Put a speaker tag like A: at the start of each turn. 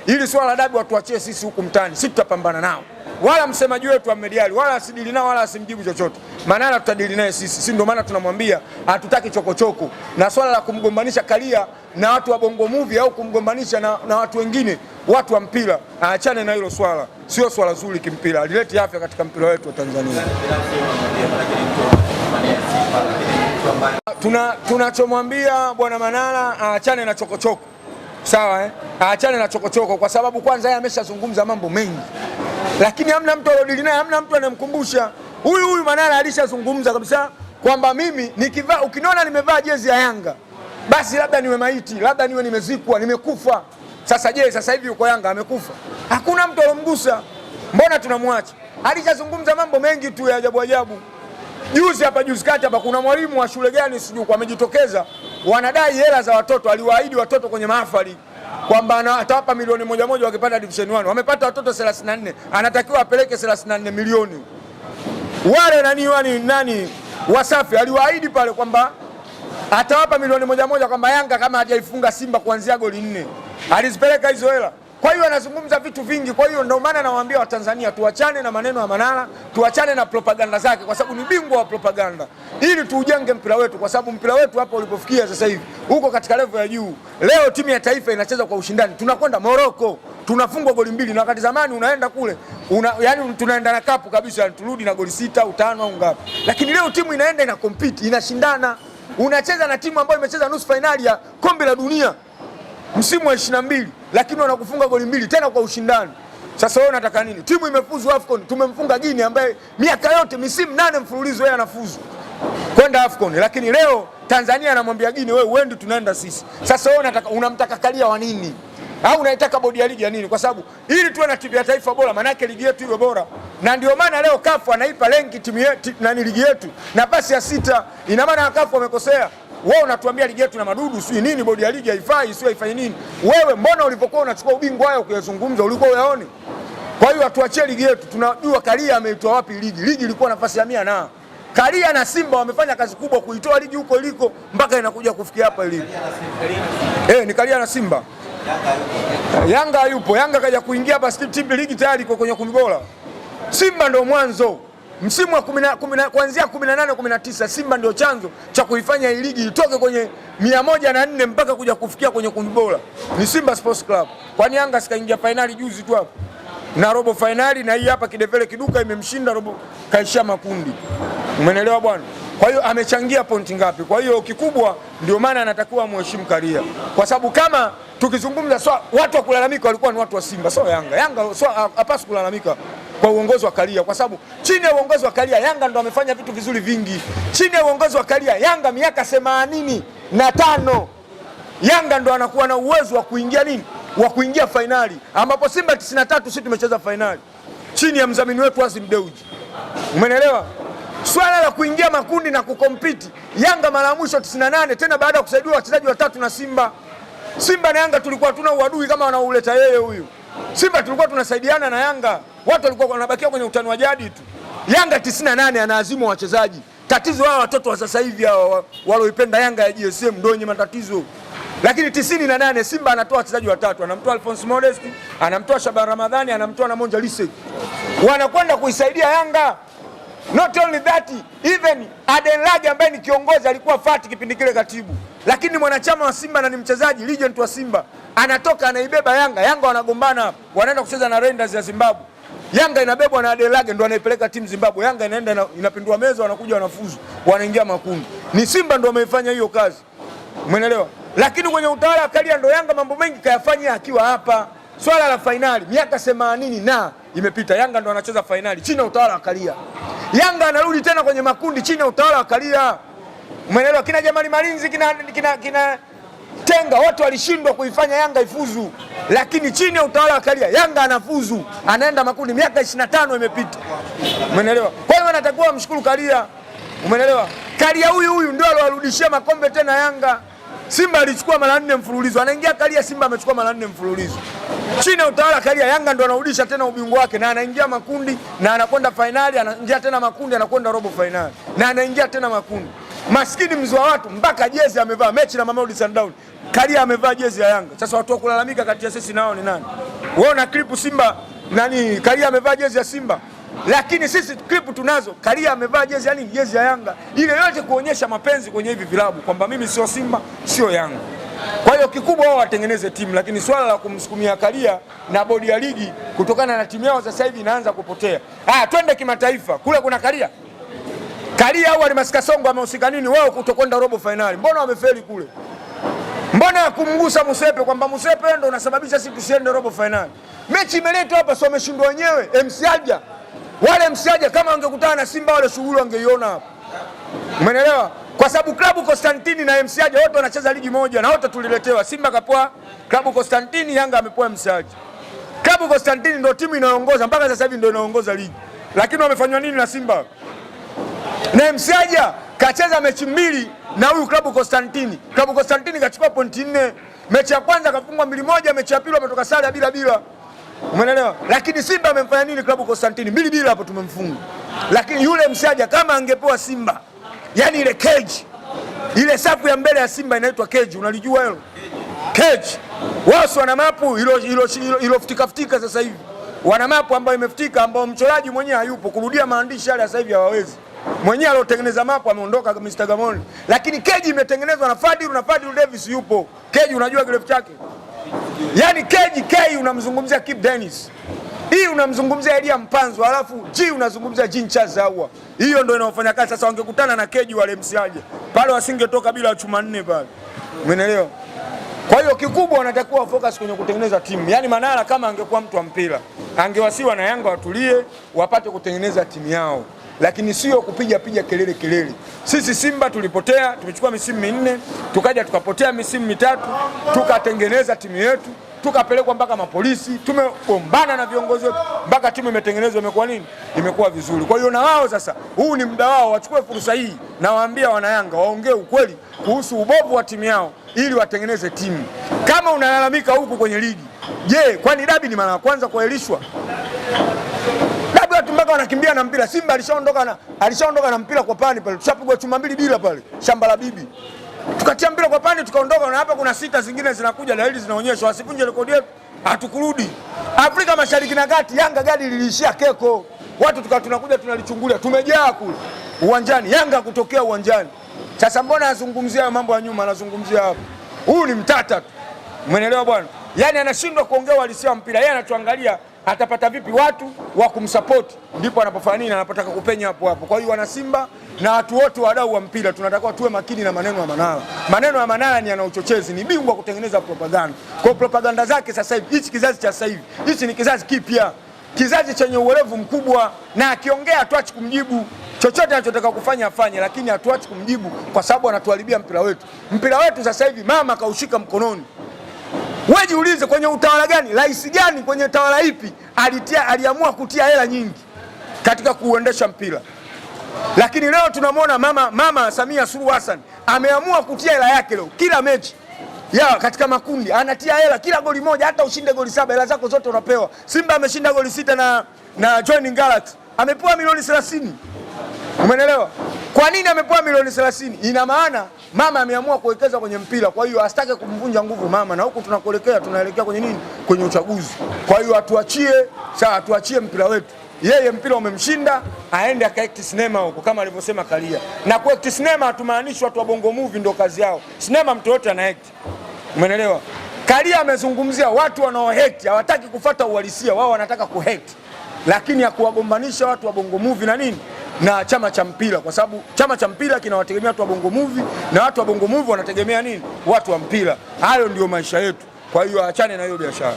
A: Ili swala la dabi watuachie sisi huku mtani, sisi tutapambana nao. Wala msemaji wetu Ahmed Ally wala asidili nao wala asimjibu chochote. Manara tutadili naye sisi. Sisi ndio maana tunamwambia hatutaki chokochoko. Na swala la kumgombanisha Karia na watu wa Bongo Movie au kumgombanisha na watu wengine, watu wa mpira, aachane na hilo swala. Sio swala zuri kimpira. Alilete afya katika mpira wetu wa Tanzania. Tunachomwambia bwana Manara aachane na chokochoko. Sawa aachane na chokochoko kwa sababu kwanza yeye ameshazungumza mambo mengi. Lakini hamna mtu alodili naye, hamna mtu anemkumbusha. Huyu Manara alishazungumza kabisa kwamba mimi nikivaa, ukiniona nimevaa jezi ya Yanga, basi labda niwe maiti, labda niwe nimezikwa, nimekufa. Sasa je, sasa hivi yuko Yanga amekufa? Hakuna mtu alomgusa. Mbona tunamwacha? Alishazungumza mambo mengi tu ya ajabu ajabu. Juzi kati hapa kuna mwalimu wa shule gani sijui kwa amejitokeza, wanadai hela za watoto, aliwaahidi watoto kwenye mahafali kwamba atawapa milioni moja wakipanda division 1. Wamepata watoto 34, anatakiwa apeleke 34 milioni. Wale nani Wasafi aliwaahidi pale kwamba atawapa milioni moja kwamba Yanga kama hajaifunga Simba kuanzia goli 4. Alizipeleka hizo hela. Kwa hiyo anazungumza vitu vingi. Kwa hiyo ndio maana nawaambia Watanzania tuachane na maneno ya Manara, tuachane na propaganda zake kwa sababu ni bingwa wa propaganda. Ili tuujenge mpira wetu kwa sababu mpira wetu hapa ulipofikia sasa hivi uko katika level ya juu. Leo timu ya taifa inacheza kwa ushindani. Tunakwenda Morocco, tunafungwa goli 2 na wakati zamani unaenda kule yani tunaenda na kapu kabisa, turudi na goli 6 au 5 au ngapi. Lakini leo timu inaenda ina compete, inashindana. Unacheza na timu ambayo imecheza nusu finali ya kombe la dunia msimu wa 22 lakini wanakufunga goli 2 tena kwa ushindani. Sasa wewe unataka nini? Timu imefuzu AFCON, tumemfunga Guinea ambaye miaka yote misimu 8 mfululizo yeye anafuzu kwenda AFCON, lakini leo Tanzania anamwambia Guinea wewe uende, tunaenda sisi. Sasa wewe unamtaka Karia wa nini? Au unaitaka bodi ya ligi ya nini? Kwa sababu ili tuwe na timu ya taifa bora, maana yake ligi yetu iwe bora. Na ndio maana leo CAF anaipa renki timu yetu na ligi yetu nafasi ya 6. Ina maana CAF wamekosea. Wewe unatuambia ligi yetu na madudu sio nini, bodi ya ligi haifai, sio haifai nini? Wewe mbona ulipokuwa unachukua ubingwa wao ukiyazungumza ulikuwa uyaoni? Kwa hiyo atuachie ligi yetu. Tunajua Karia ameitoa wapi ligi. Ligi ilikuwa nafasi ya 100 na Karia na Simba wamefanya kazi kubwa kuitoa ligi huko iliko mpaka inakuja kufikia hapa ilipo. Ni Karia na Simba. Yanga yupo. Yanga kaja kuingia hapa timu ligi tayari iko kwenye 10 bora. Simba ndio mwanzo. Msimu wa kuanzia 18 19 Simba ndio chanzo cha kuifanya hii ligi itoke kwenye 104 mpaka kuja kufikia kwenye 10 bora. Ni Simba Sports Club. Kwani Yanga sikaingia finali juzi tu hapo. Na robo finali na hii hapa Kidevele Kiduka imemshinda robo kaisha makundi. Umeelewa bwana? Kwa hiyo amechangia pointi ngapi? Kwa hiyo kikubwa ndio maana anatakiwa muheshimu Karia. Kwa sababu kama tukizungumza watu wa kulalamika walikuwa ni watu wa Simba, sio Yanga. Yanga hapaswi kulalamika kwa uongozi wa Karia kwa sababu chini ya uongozi wa Karia Yanga ndo amefanya vitu vizuri vingi. Chini ya uongozi wa Karia Yanga miaka 85 Yanga ndo anakuwa na uwezo wa kuingia wa kuingia finali, ambapo Simba 93 sisi tumecheza finali chini ya mdhamini wetu Azim Dewji. Umeelewa? Swala la kuingia makundi na kukompiti Yanga mara ya mwisho 98 tena baada ya kusaidiwa wachezaji watatu na Simba. Simba na Yanga tulikuwa tuna uadui kama wanauleta yeye huyu. Simba tulikuwa tunasaidiana na Yanga. Watu walikuwa wanabakia kwenye utani wa jadi tu. Yanga 98 anaazimu wachezaji. Tatizo hao watoto wa sasa hivi hao walioipenda Yanga ya GSM ndio wenye matatizo. Lakini 98 Simba anatoa wachezaji watatu, anamtoa Alphonse Modest, anamtoa Shaban Ramadhani, anamtoa na Monja Lise. Wanakwenda kuisaidia Yanga. Not only that, even Aden Lage ambaye ni kiongozi alikuwa fati kipindi kile katibu. Lakini mwanachama wa Simba na ni mchezaji legend wa Simba. Anatoka anaibeba Yanga. Yanga wanagombana hapo. Wanaenda kucheza na Rangers ya Zimbabwe. Yanga inabebwa na Aden Lage ndo anaipeleka timu Zimbabwe. Yanga inaenda inapindua meza, wanakuja wanafuzu. Wanaingia makundi. Ni Simba ndo ameifanya hiyo kazi. Umeelewa? Lakini kwenye utawala wa Karia ndo Yanga mambo mengi kayafanya akiwa hapa. Swala la finali miaka 80 na imepita, Yanga ndo anacheza finali chini ya utawala wa Karia. Yanga anarudi tena kwenye makundi chini ya utawala wa Karia. Umeelewa? Kina Jamali Malinzi kina Tenga watu walishindwa kuifanya Yanga ifuzu, lakini chini ya utawala wa Karia Yanga anafuzu, anaenda makundi, miaka 25 imepita. Umeelewa? Kwa hiyo anatakiwa mshukuru Karia. Umeelewa? Karia huyu ndio alorudishia makombe tena Yanga. Simba alichukua mara 4 mfululizo, anaingia Karia Simba amechukua mara 4 mfululizo. Chini ya utawala Karia Yanga ndo anarudisha tena ubingwa wake na anaingia makundi na anakwenda finali, anaingia tena makundi, anakwenda robo finali na anaingia tena makundi. maskini mzee wa watu mpaka jezi amevaa mechi na Mamelodi Sundowns. Karia amevaa jezi ya Yanga. Sasa watu wa kulalamika kati ya sisi nao ni nani? Wewe una clip Simba nani? Karia amevaa jezi ya Simba. Lakini sisi clip tunazo. Karia amevaa jezi ya nini? Jezi ya Yanga. Ile yote kuonyesha mapenzi kwenye hivi vilabu kwamba mimi sio Simba, sio Yanga. Kwa hiyo kikubwa wao watengeneze timu, lakini swala la kumsukumia Karia na bodi ya ligi kutokana na timu yao sasa hivi inaanza kupotea. Twende kimataifa. Kule kuna Karia. Karia au Almas Kasongo amehusika nini wao kutokwenda robo finali? Mbona wamefeli kule? Mbona kumgusa Musepe kwamba Musepe ndo unasababisha sisi tusiende robo finali? Mechi imeletwa hapa, sio wameshindwa wenyewe. Msiaja. Wale Msiaja kama wangekutana na Simba wale shughuli wangeiona hapa. Umeelewa? Kwa sababu klabu Constantine na Msiaja wote wanacheza ligi moja na wote tuliletewa. Simba kapoa klabu Constantine, Yanga amepoa Msiaja. Klabu Constantine ndio timu inayoongoza mpaka sasa hivi ndio inaongoza ligi. Lakini wamefanywa nini na Simba? Na Msiaja kacheza mechi mbili na huyu klabu Constantine. Klabu Constantine kachukua pointi 4. Mechi ya kwanza kafungwa 2-1, mechi ya pili wametoka sare bila. Umeelewa? Lakini Simba amemfanya nini klabu Constantine? 2-2 hapo tumemfunga. Lakini yule Msiaja kama angepewa Simba, yani ile cage, ile safu ya mbele ya Simba inaitwa cage, unalijua hilo? Cage. Wao wana mapu ilo futika sasa hivi. Wana mapu ambayo imefutika ambayo mchoraji mwenyewe hayupo. Kurudia maandishi yale sasa hivi hawawezi. Mwenyewe aliotengeneza mapu ameondoka Mr. Gamoni. Lakini keji imetengenezwa na Fadil Davis yupo. Keji unajua kirefu chake? Yaani keji K unamzungumzia Kip Dennis. Hii unamzungumzia Elia Mpanzo, alafu G unazungumzia Jean Charles Ahoua. Hiyo ndio inaofanya kazi. Sasa wangekutana na keji wale Msiaje. Pale wasingetoka bila chuma 4 pale. Umeelewa? Kwa hiyo kikubwa wanatakiwa focus kwenye kutengeneza timu. Yaani Manara kama angekuwa mtu wa mpira, angewasiwa na Yanga watulie, wapate kutengeneza timu yao. Lakini sio kupiga kelele. Sisi Simba tulipotea, tumechukua misimu 4, tukaja tukapotea misimu 3, tukatengeneza timu yetu, tukapelekwa mpaka mapolisi, tumegombana na viongozi wetu mpaka timu imetengenezwa, imekuwa nini? Imekuwa vizuri. Kwa hiyo na wao sasa, huu ni muda wao wachukue fursa hii na waambia wana Yanga waongee ukweli kuhusu ubovu wa timu yao ili watengeneze timu. Kama unalalamika huku kwenye ligi, je, kwani dabi ni mara ya kwanza kuahirishwa? Watu mpaka wanakimbia na mpira. Simba alishaondoka na mpira kwa pani pale. Tushapigwa chuma 2 pale. Shamba la bibi. Tukatia mpira kwa pani tukaondoka, na hapa kuna 6 zingine zinakuja, dalili zinaonyesha wasivunje rekodi yetu. Hatukurudi. Afrika Mashariki na Kati, Yanga gadi liliishia Keko. Watu tunakuja tunalichungulia. Tumejaa kule uwanjani. Yanga kutokea uwanjani. Sasa mbona azungumzia mambo ya nyuma, anazungumzia hapo? Huyu ni mtata tu. Umeelewa bwana? Yaani anashindwa kuongea uhalisia wa mpira. Yeye anatuangalia atapata vipi watu wa kumsupport, ndipo anapofanya nini, anapotaka kupenya hapo. Kwa hiyo wana Simba na watu wote wadau wa mpira tunatakiwa tuwe makini na maneno ya Manara. Maneno ya Manara ni yana uchochezi, ni bingwa kutengeneza propaganda. Kwa propaganda zake sasa hivi, hichi kizazi cha sasa hivi, hichi ni kizazi kipya, kizazi chenye uelevu mkubwa, na akiongea hatuachi kumjibu. Chochote anachotaka kufanya afanye, lakini hatuachi kumjibu kwa sababu anatuharibia mpira wetu. Mpira wetu sasa hivi mama kaushika mkononi. Wewe jiulize kwenye utawala gani, rais gani kwenye tawala ipi aliamua kutia hela nyingi katika kuuendesha mpira. Lakini leo tunamwona mama Samia Suluhu Hassan ameamua kutia hela yake leo. Kila mechi ya katika makundi anatia hela, kila goli moja, hata ushinde goli 7 hela zako zote unapewa. Simba ameshinda goli 6 na Joining Galaxy. Amepewa milioni 30. Umeelewa? Kwa nini amepewa milioni 30? Ina maana mama ameamua kuwekeza kwenye mpira. Kwa hiyo asitake kumvunja nguvu mama, na huku tunaelekea kwenye nini? Kwenye uchaguzi. Kwa hiyo atuachie mpira wetu. Yeye mpira umemshinda, aende akaekti sinema huko kama alivyosema Karia. Na kuekti sinema hatumaanishi watu wa Bongo Movie ndio kazi yao. Sinema mtu yote anaekti. Umeelewa? Karia amezungumzia watu wanaohekti, hawataki kufuata uhalisia, wao wanataka kuhekti. Lakini ya kuwagombanisha watu wa Bongo Movie na nini? Na chama cha mpira, kwa sababu chama cha mpira kinawategemea watu wa Bongo Movie na watu wa Bongo Movie wanategemea nini? Watu wa mpira. Hayo ndio maisha yetu. Kwa hiyo achane na hiyo biashara.